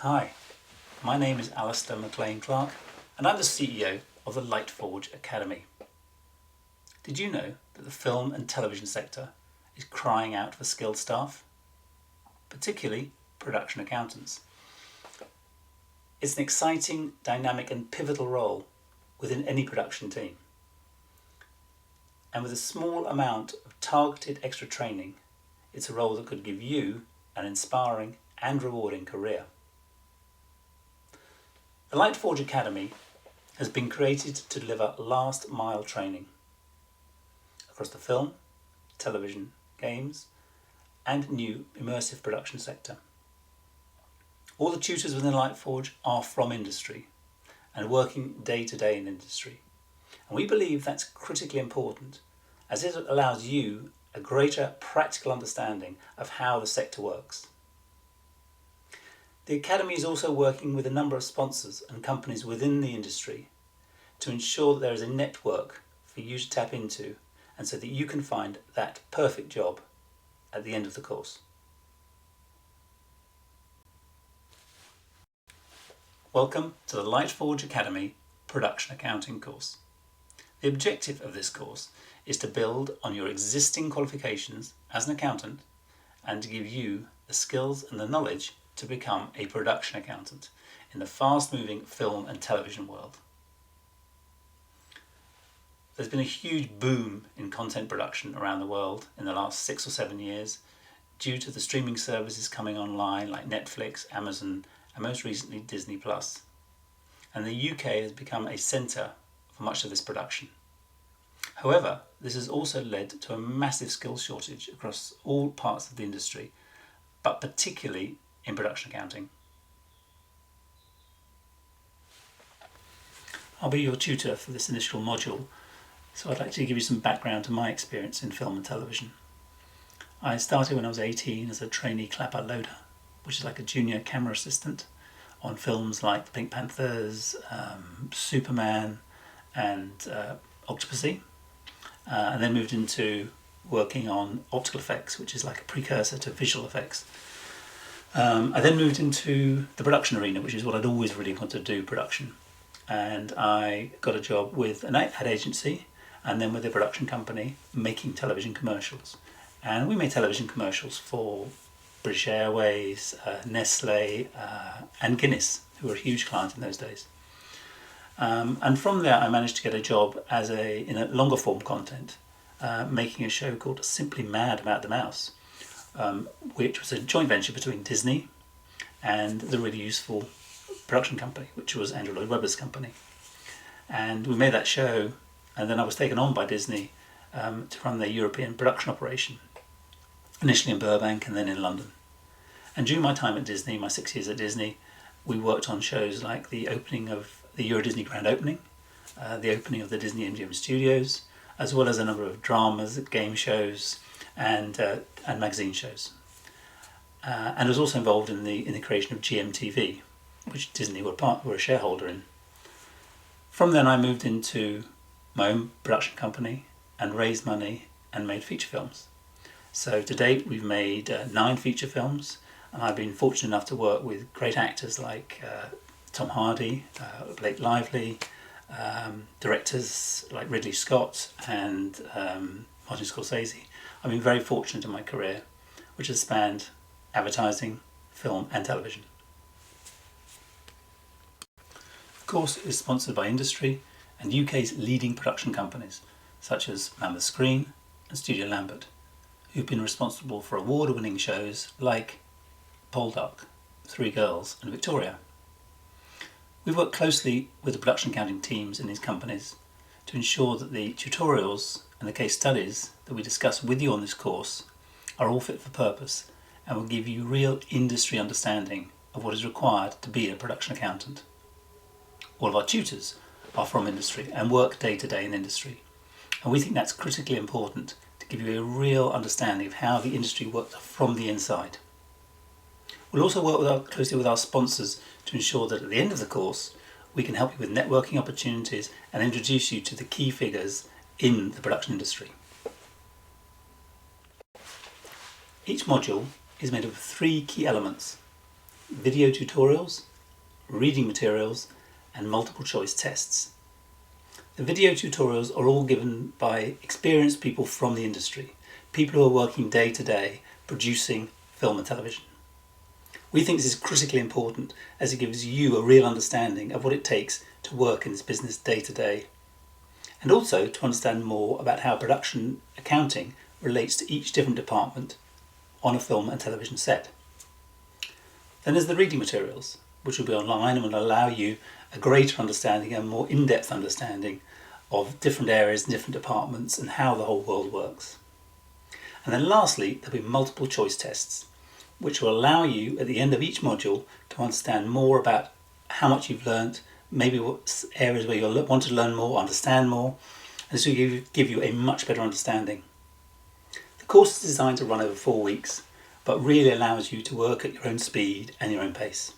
Hi, my name is Alistair McLean-Clark and I'm the CEO of the LightForge Academy. Did you know that the film and television sector is crying out for skilled staff, particularly production accountants? It's an exciting, dynamic and pivotal role within any production team. And with a small amount of targeted extra training, it's a role that could give you an inspiring and rewarding career. The LightForge Academy has been created to deliver last-mile training across the film, television, games and new immersive production sector. All the tutors within LightForge are from industry and working day to day in industry. And we believe that's critically important as it allows you a greater practical understanding of how the sector works. The Academy is also working with a number of sponsors and companies within the industry to ensure that there is a network for you to tap into and so that you can find that perfect job at the end of the course. Welcome to the LightForge Academy Production Accounting course. The objective of this course is to build on your existing qualifications as an accountant and to give you the skills and the knowledge to become a production accountant in the fast-moving film and television world. There's been a huge boom in content production around the world in the last 6 or 7 years due to the streaming services coming online like Netflix, Amazon and most recently Disney+. And the UK has become a centre for much of this production. However, this has also led to a massive skills shortage across all parts of the industry, but particularly in production accounting. I'll be your tutor for this initial module, so I'd like to give you some background to my experience in film and television. I started when I was 18 as a trainee clapper loader, which is like a junior camera assistant on films like The Pink Panthers, Superman and Octopussy, and then moved into working on optical effects, which is like a precursor to visual effects. I then moved into the production arena, which is what I'd always really wanted to do, production. And I got a job with an ad agency and then with a production company making television commercials. And we made television commercials for British Airways, Nestle and Guinness, who were a huge client in those days. And from there I managed to get a job in a longer form content, making a show called Simply Mad About the Mouse, which was a joint venture between Disney and the really useful production company, which was Andrew Lloyd Webber's company. And we made that show, and then I was taken on by Disney to run their European production operation, initially in Burbank and then in London. And during my time at Disney, my 6 years at Disney, we worked on shows like the opening of the Euro Disney Grand Opening, the opening of the Disney MGM Studios, as well as a number of dramas, game shows and magazine shows. And I was also involved in the creation of GMTV, which Disney were a shareholder in. From then I moved into my own production company and raised money and made feature films. So to date we've made 9 feature films, and I've been fortunate enough to work with great actors like Tom Hardy, Blake Lively, directors like Ridley Scott and Martin Scorsese. I've been very fortunate in my career, which has spanned advertising, film and television. The course is sponsored by industry and UK's leading production companies such as Mammoth Screen and Studio Lambert, who've been responsible for award-winning shows like Poldark, Three Girls and Victoria. We've worked closely with the production accounting teams in these companies to ensure that the tutorials and the case studies that we discuss with you on this course are all fit for purpose and will give you real industry understanding of what is required to be a production accountant. All of our tutors are from industry and work day to day in industry, and we think that's critically important to give you a real understanding of how the industry works from the inside. We'll also work closely with our sponsors to ensure that at the end of the course we can help you with networking opportunities and introduce you to the key figures in the production industry. Each module is made up of 3 key elements: video tutorials, reading materials, and multiple choice tests. The video tutorials are all given by experienced people from the industry, people who are working day to day producing film and television. We think this is critically important as it gives you a real understanding of what it takes to work in this business day to day, and also to understand more about how production accounting relates to each different department on a film and television set. Then there's the reading materials, which will be online and will allow you a greater understanding and more in-depth understanding of different areas and different departments and how the whole world works. And then lastly, there'll be multiple choice tests, which will allow you at the end of each module to understand more about how much you've learnt, maybe what areas where you want to learn more, understand more, and this will give you a much better understanding. The course is designed to run over 4 weeks, but really allows you to work at your own speed and your own pace.